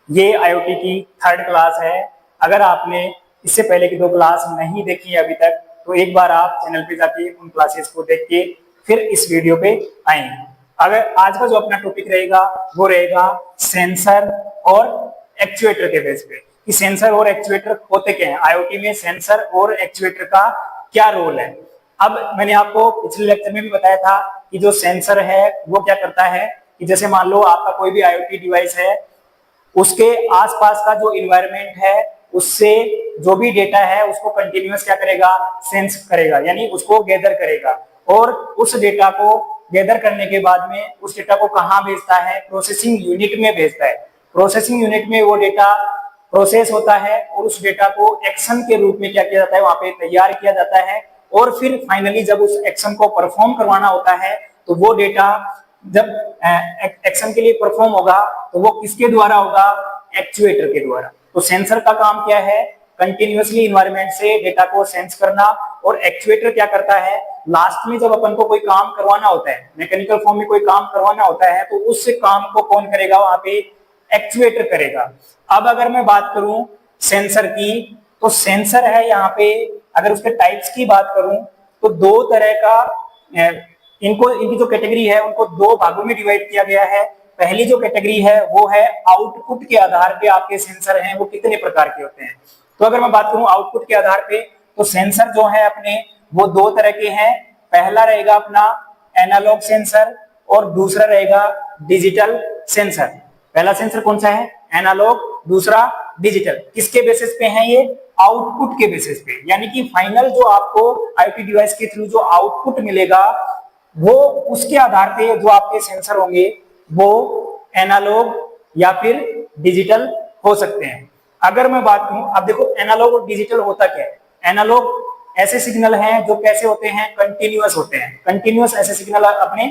ये आईओटी की third class है। अगर आपने इससे पहले की 2 क्लास नहीं देखी है अभी तक, तो एक बार आप चैनल पे जाके उन क्लासेस को देख के फिर इस वीडियो पे आए। अगर आज का जो अपना टॉपिक रहेगा वो रहेगा सेंसर और एक्चुएटर के बेस पे, कि सेंसर और एक्चुएटर होते क्या हैं, आईओटी में सेंसर और एक्चुएटर का क्या रोल है। अब मैंने आपको पिछले लेक्चर में भी बताया था कि जो सेंसर है वो क्या करता है, कि जैसे मान लो आपका कोई भी आईओटी डिवाइस है, उसके आसपास का जो इन्वायरमेंट है उससे जो भी डेटा है उसको कंटिन्यूअस क्या करेगा, सेंस करेगा, यानी उसको गैदर करेगा। और उस डेटा को गैदर करने के बाद में उस डेटा को कहां भेजता है, प्रोसेसिंग यूनिट में भेजता है। प्रोसेसिंग यूनिट में वो डेटा प्रोसेस होता है और उस डेटा को एक्शन के रूप में क्या किया जाता है, वहां पे तैयार किया जाता है। और फिर फाइनली जब उस एक्शन को परफॉर्म करवाना होता है तो वो डेटा जब एक्शन के लिए परफॉर्म होगा तो वो किसके द्वारा होगा, एक्चुएटर के द्वारा। तो सेंसर का काम क्या है, कंटिन्यूअसली इन्वायरमेंट से डेटा को सेंस करना। और एक्चुएटर क्या करता है, लास्ट में जब अपन को कोई काम करवाना होता है, मैकेनिकल फॉर्म में कोई काम करवाना होता है, तो उस काम को कौन करेगा, वहां पे एक्चुएटर करेगा। अब अगर मैं बात करूं सेंसर की, तो सेंसर है यहाँ पे, अगर उसके टाइप्स की बात करूं तो 2 तरह का इनकी जो कैटेगरी है उनको 2 भागों में डिवाइड किया गया है। पहली जो कैटेगरी है वो है आउटपुट के आधार पे आपके सेंसर हैं वो कितने प्रकार के होते हैं। तो अगर मैं बात करूं आउटपुट के आधार पे, तो सेंसर जो है अपने वो 2 तरह के हैं। पहला रहेगा अपना एनालॉग सेंसर और दूसरा रहेगा डिजिटल सेंसर। पहला सेंसर कौन सा है, एनालॉग, दूसरा डिजिटल। किसके बेसिस पे है ये, आउटपुट के बेसिस पे, यानी कि फाइनल जो आपको आईओटी डिवाइस के थ्रू जो आउटपुट मिलेगा वो उसके आधार पे जो आपके सेंसर होंगे वो एनालॉग या फिर डिजिटल हो सकते हैं। अगर मैं बात करूं, अब देखो एनालॉग और डिजिटल होता क्या है। एनालॉग ऐसे सिग्नल हैं जो कैसे होते हैं, कंटिन्यूअस होते हैं। कंटिन्यूअस ऐसे सिग्नल अपने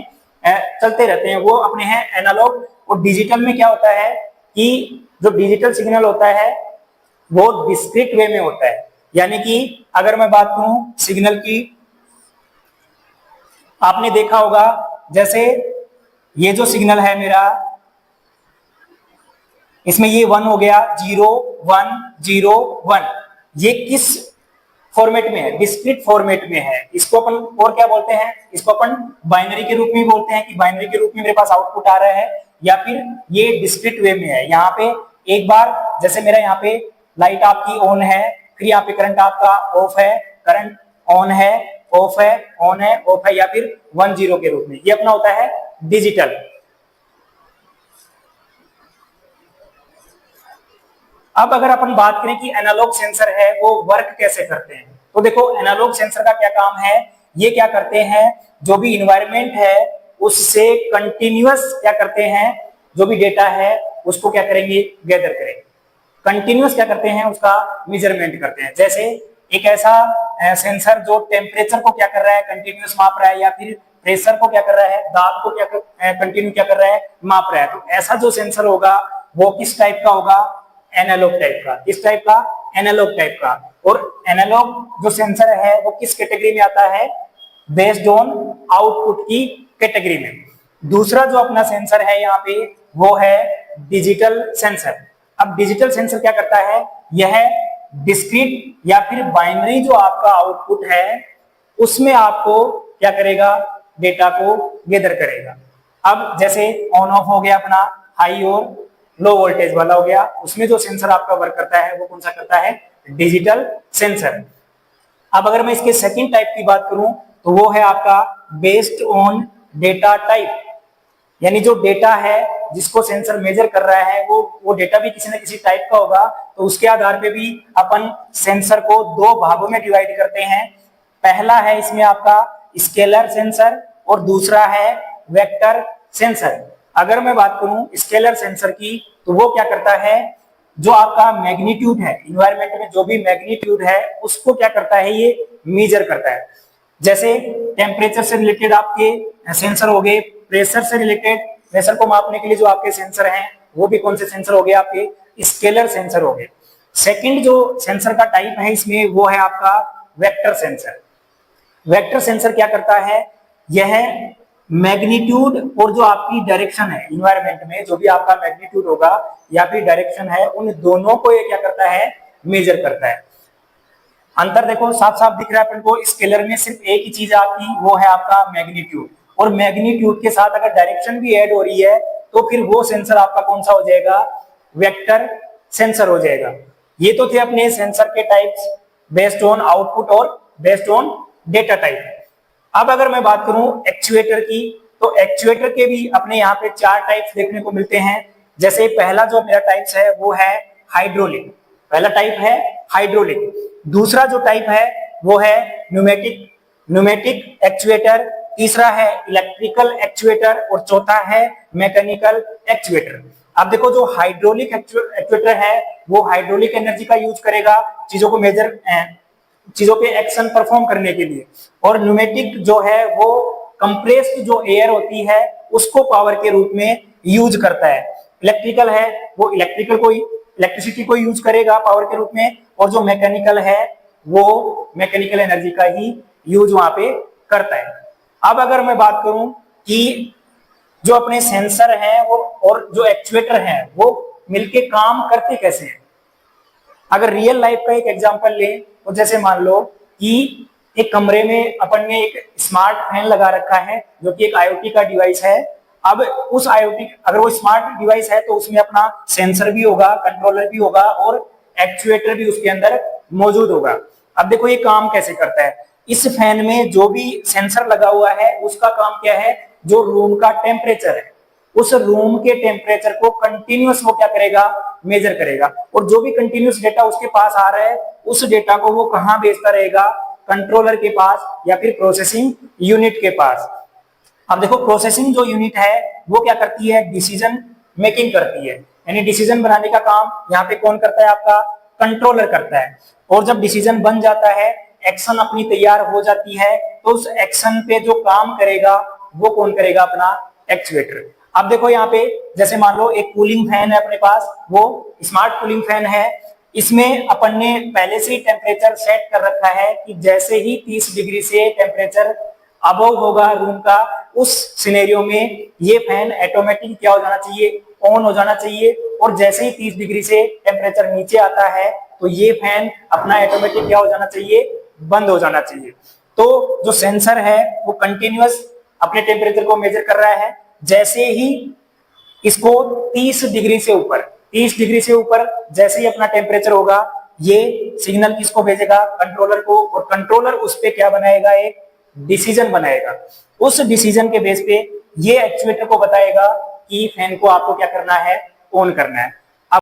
चलते रहते हैं, वो अपने हैं एनालॉग। और डिजिटल में क्या होता है कि जो डिजिटल सिग्नल होता है वो डिस्क्रीट वे में होता है। यानी कि अगर मैं बात करूं सिग्नल की, आपने देखा होगा जैसे ये जो सिग्नल है मेरा, इसमें ये 1 हो गया, 0 1 0 1, ये किस फॉर्मेट में है, डिस्क्रीट फॉर्मेट में है। इसको अपन और क्या बोलते हैं, इसको अपन बाइनरी के रूप में बोलते हैं कि बाइनरी के रूप में मेरे पास आउटपुट आ रहा है, या फिर ये डिस्क्रीट वे में है। यहाँ पे एक बार जैसे मेरा यहाँ पे लाइट आपकी ऑन है, फिर यहाँ पे करंट आपका ऑफ है, करंट ऑन है, ऑफ है, ऑन है, ऑफ है, या फिर 1 0 के रूप में, ये अपना होता है डिजिटल। अब अगर अपन बात करें कि एनालॉग सेंसर है वो वर्क कैसे करते हैं, तो देखो एनालॉग सेंसर का क्या काम है, ये क्या करते हैं, जो भी इन्वायरमेंट है उससे कंटिन्यूअस क्या करते हैं, जो भी डेटा है उसको क्या करेंगे, गैदर करेंगे। कंटिन्यूअस क्या करते हैं, उसका मेजरमेंट करते हैं। जैसे एक ऐसा सेंसर जो टेम्परेचर को क्या कर रहा है, कंटिन्यूअस माप रहा है, या फिर प्रेशर को क्या कर रहा है, दाब को क्या कंटिन्यू क्या कर रहा है, माप रहा है। तो ऐसा जो सेंसर होगा वो किस टाइप का होगा, एनालॉग टाइप का। किस टाइप का, एनालॉग टाइप का। और एनालॉग जो सेंसर है वो किस कैटेगरी में आता है, बेस्ड ऑन आउटपुट की कैटेगरी में। दूसरा जो अपना सेंसर है यहाँ पे वो है डिजिटल सेंसर। अब डिजिटल सेंसर क्या करता है, यह डिस्क्रीट या फिर बाइनरी जो आपका आउटपुट है उसमें आपको क्या करेगा, डेटा को गैदर करेगा। अब जैसे ऑन ऑफ हो गया अपना, हाई और लो वोल्टेज वाला हो गया, उसमें जो सेंसर आपका वर्क करता है वो कौन सा करता है, डिजिटल सेंसर। अब अगर मैं इसके सेकंड टाइप की बात करूं तो वो है आपका बेस्ड ऑन डेटा टाइप, यानी जो डेटा है जिसको सेंसर मेजर कर रहा है वो डेटा भी किसी न किसी टाइप का होगा। तो उसके आधार पे भी अपन सेंसर को 2 भागों में डिवाइड करते हैं। पहला है इसमें आपका स्केलर सेंसर और दूसरा है वेक्टर सेंसर। अगर मैं बात करूं स्केलर सेंसर की, तो वो क्या करता है, जो आपका मैग्नीट्यूड है, इन्वायरमेंट में जो भी मैग्नीट्यूड है उसको क्या करता है, ये मेजर करता है। जैसे टेम्परेचर से रिलेटेड आपके सेंसर हो गए, प्रेशर से रिलेटेड, प्रेशर को मापने के लिए जो आपके सेंसर हैं वो भी कौन से सेंसर हो गए, आपके स्केलर सेंसर हो गए। सेकंड जो सेंसर का टाइप है इसमें वो है आपका वेक्टर सेंसर। वेक्टर सेंसर क्या करता है, यह मैग्नीट्यूड और जो आपकी डायरेक्शन है इन्वायरमेंट में, जो भी आपका मैग्नीट्यूड होगा या फिर डायरेक्शन है, उन दोनों को ये क्या करता है, मेजर करता है। अंतर देखो साफ साफ दिख रहा है अपन को, स्केलर में सिर्फ एक ही चीज आपकी, वो है आपका मैग्नीट्यूड, और मैग्नीट्यूड के साथ अगर डायरेक्शन भी ऐड हो रही है तो फिर वो सेंसर आपका कौन सा हो जाएगा, वेक्टर सेंसर हो जाएगा। ये तो थे अपने सेंसर के टाइप्स बेस्ड ऑन आउटपुट और बेस्ड ऑन डेटा टाइप। अब अगर मैं बात करूं एक्चुएटर की, तो एक्चुएटर के भी अपने यहाँ पे 4 टाइप्स देखने को मिलते हैं। जैसे पहला जो मेरा टाइप्स है वो है हाइड्रोलिक, पहला टाइप है हाइड्रोलिक। दूसरा जो टाइप है वो है न्यूमेटिक एक्चुएटर, तीसरा है इलेक्ट्रिकल एक्चुएटर और चौथा है मैकेनिकल एक्चुएटर। अब देखो जो हाइड्रोलिक एक्चुएटर है वो हाइड्रोलिक एनर्जी का यूज करेगा चीजों को मेजर, चीजों पे एक्शन परफॉर्म करने के लिए, और न्यूमेटिक जो है वो कंप्रेस्ड जो एयर होती है उसको पावर के रूप में यूज करता है। इलेक्ट्रिकल है वो इलेक्ट्रिसिटी को यूज करेगा पावर के रूप में, और जो मैकेनिकल है वो मैकेनिकल एनर्जी का ही यूज वहां पे करता है। अब अगर मैं बात करूं कि जो अपने सेंसर हैं वो और जो एक्चुएटर हैं वो मिलके काम करते कैसे हैं। अगर रियल लाइफ का एक एग्जांपल लें तो जैसे मान लो कि एक कमरे में अपन ने एक स्मार्ट फैन लगा रखा है जो कि एक आईओटी का डिवाइस है। अब उस आईओटी, अगर वो स्मार्ट डिवाइस है तो उसमें अपना सेंसर भी होगा, कंट्रोलर भी होगा और एक्चुएटर भी उसके अंदर मौजूद होगा। अब देखो ये काम कैसे करता है। इस फैन में जो भी सेंसर लगा हुआ है उसका काम क्या है, जो रूम का टेम्परेचर है उस रूम के टेम्परेचर को कंटिन्यूअस वो क्या करेगा, मेजर करेगा, और जो भी कंटिन्यूअस डेटा उसके पास आ रहा है उस डेटा को वो कहां भेजता रहेगा, कंट्रोलर के पास या फिर प्रोसेसिंग यूनिट के पास। अब देखो प्रोसेसिंग जो यूनिट है वो क्या करती है, डिसीजन मेकिंग करती है, यानी डिसीजन बनाने का काम यहाँ पे कौन करता है, आपका कंट्रोलर करता है। और जब डिसीजन बन जाता है, एक्शन अपनी तैयार हो जाती है, तो उस एक्शन पे जो काम करेगा वो कौन करेगा, अपना एक्चुएटर। अब देखो यहाँ पे जैसे मान लो एक कूलिंग फैन है अपने पास, वो स्मार्ट कूलिंग फैन है, इसमें अपन ने पहले से ही टेम्परेचर सेट कर रखा है कि जैसे ही 30 डिग्री से टेम्परेचर अबव होगा रूम का, उस सिनेरियो में ये फैन ऑटोमेटिक क्या हो जाना चाहिए, ऑन हो जाना चाहिए, और जैसे ही 30 डिग्री से टेम्परेचर नीचे आता है तो ये फैन अपना ऑटोमेटिक क्या हो जाना चाहिए, बंद हो जाना चाहिए। तो जो सेंसर है वो कंटिन्यूअस अपने टेम्परेचर को मेजर कर रहा है, जैसे ही इसको 30 डिग्री से ऊपर जैसे ही अपना टेम्परेचर होगा, ये सिग्नल किसको भेजेगा, कंट्रोलर को, और कंट्रोलर उस पे क्या बनाएगा, एक डिसीजन बनाएगा। उस डिसीजन के बेस पे ये एक्चुएटर को बताएगा कि फैन को आपको क्या करना है, ऑन करना है।